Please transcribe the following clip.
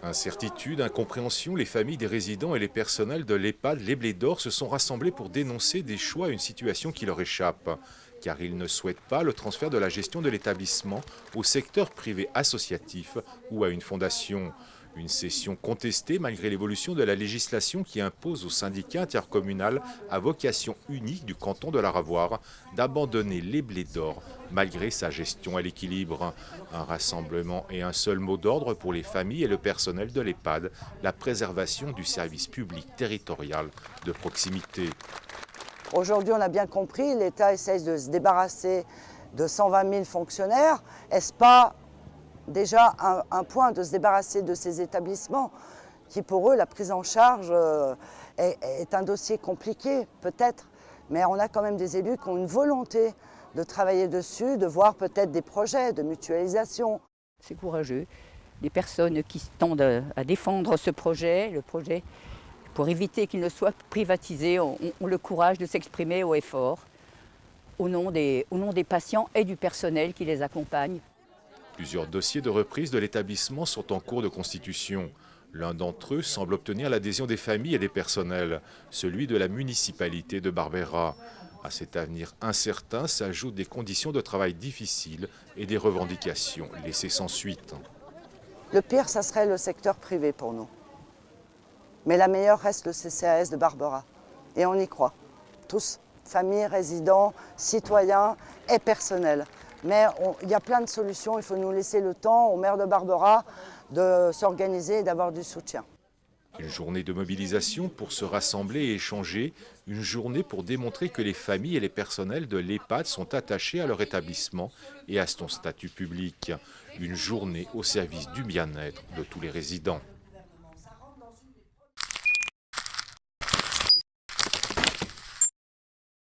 Incertitude, incompréhension, les familles des résidents et les personnels de l'EHPAD Les Blés d'Or se sont rassemblés pour dénoncer des choix et une situation qui leur échappe. Car ils ne souhaitent pas le transfert de la gestion de l'établissement au secteur privé associatif ou à une fondation. Une cession contestée malgré l'évolution de la législation qui impose au syndicat intercommunal à vocation unique du canton de l'Aravoir d'abandonner les Blés d'Or malgré sa gestion à l'équilibre. Un rassemblement et un seul mot d'ordre pour les familles et le personnel de l'EHPAD, la préservation du service public territorial de proximité. Aujourd'hui, on a bien compris, l'État essaye de se débarrasser de 120 000 fonctionnaires. Est-ce pas déjà un point de se débarrasser de ces établissements qui, pour eux, la prise en charge est un dossier compliqué, peut-être. Mais on a quand même des élus qui ont une volonté de travailler dessus, de voir peut-être des projets de mutualisation. C'est courageux. Les personnes qui tendent à défendre ce projet, le projet pour éviter qu'il ne soit privatisé, ont le courage de s'exprimer haut et fort au nom des patients et du personnel qui les accompagne. Plusieurs dossiers de reprise de l'établissement sont en cours de constitution. L'un d'entre eux semble obtenir l'adhésion des familles et des personnels, celui de la municipalité de Barbera. À cet avenir incertain s'ajoutent des conditions de travail difficiles et des revendications laissées sans suite. Le pire, ça serait le secteur privé pour nous. Mais la meilleure reste le CCAS de Barbera. Et on y croit. Tous, familles, résidents, citoyens et personnels. Mais il y a plein de solutions. Il faut nous laisser le temps au maire de Barbera de s'organiser et d'avoir du soutien. Une journée de mobilisation pour se rassembler et échanger. Une journée pour démontrer que les familles et les personnels de l'EHPAD sont attachés à leur établissement et à son statut public. Une journée au service du bien-être de tous les résidents.